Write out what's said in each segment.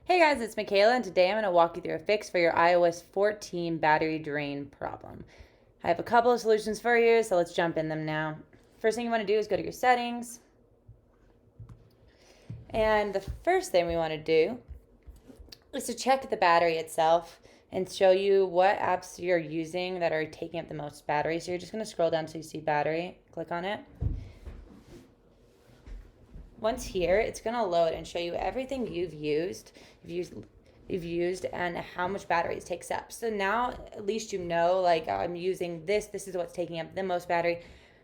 Hey guys, it's Michaela, and today I'm going to walk you through a fix for your iOS 14 battery drain problem. I have a couple of solutions for you, so let's jump in them now. First thing you want to do is go to your settings. And the first thing we want to do is to check the battery itself and show you what apps you're using that are taking up the most battery. So you're just going to scroll down until you see battery, click on it. Once here, it's going to load and show you everything you've used and how much battery it takes up. So now at least you know, like, I'm using this is what's taking up the most battery.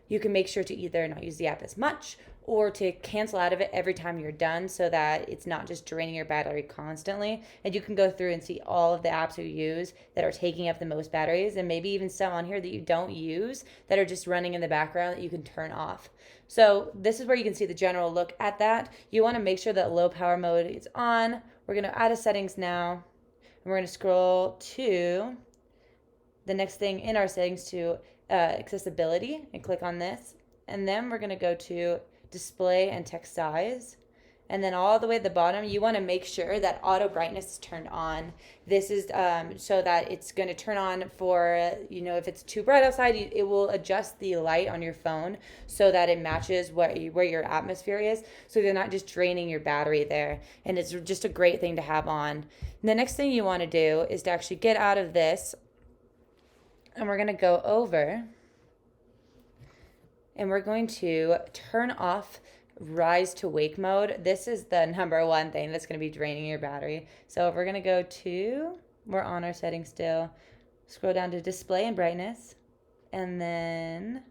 You can make sure to either not use the app as much or to cancel out of it every time you're done so that it's not just draining your battery constantly. And you can go through and see all of the apps you use that are taking up the most batteries, and maybe even some on here that you don't use that are just running in the background that you can turn off. So this is where you can see the general look at that. You want to make sure that low power mode is on. We're going to add a settings now, and we're going to scroll to the next thing in our settings to accessibility and click on this. And then we're going to go to display and text size. And then all the way at the bottom, you want to make sure that auto brightness is turned on. This is so that it's going to turn on for, if it's too bright outside, it will adjust the light on your phone so that it matches where your atmosphere is. So you're not just draining your battery there. And it's just a great thing to have on. And the next thing you want to do is to actually get out of this. And we're going to go over. And we're going to turn off rise to wake mode. This is the number one thing that's going to be draining your battery. So we're going to we're on our settings still, scroll down to display and brightness, and then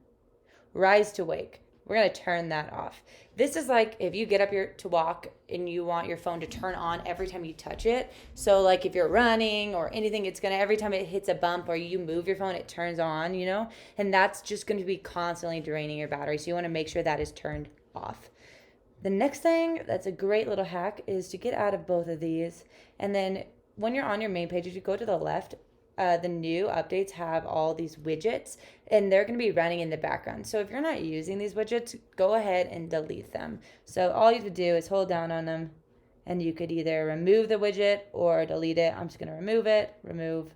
rise to wake. We're going to turn that off. This is like if you get up to walk and you want your phone to turn on every time you touch it. So like if you're running or anything, it's going to, every time it hits a bump or you move your phone, it turns on, and that's just going to be constantly draining your battery. So you want to make sure that is turned off. The next thing that's a great little hack is to get out of both of these. And then when you're on your main page, if you go to the left, the new updates have all these widgets, and they're going to be running in the background. So if you're not using these widgets, go ahead and delete them. So all you have to do is hold down on them, and you could either remove the widget or delete it. I'm just going to remove.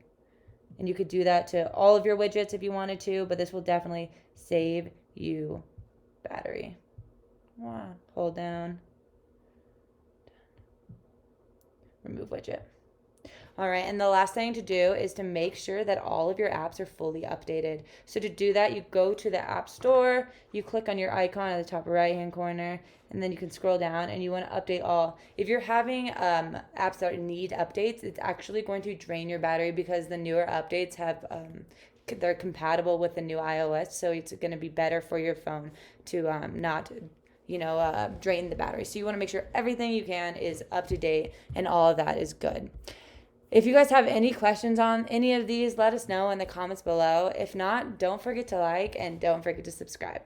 And you could do that to all of your widgets if you wanted to, but this will definitely save you battery. Hold down, remove widget. All right, and the last thing to do is to make sure that all of your apps are fully updated. So to do that, you go to the App Store, you click on your icon at the top right-hand corner, and then you can scroll down and you want to update all. If you're having apps that need updates, it's actually going to drain your battery because the newer updates have they're compatible with the new iOS, so it's going to be better for your phone to not drain the battery. So you want to make sure everything you can is up to date and all of that is good. If you guys have any questions on any of these, let us know in the comments below. If not, don't forget to like and don't forget to subscribe.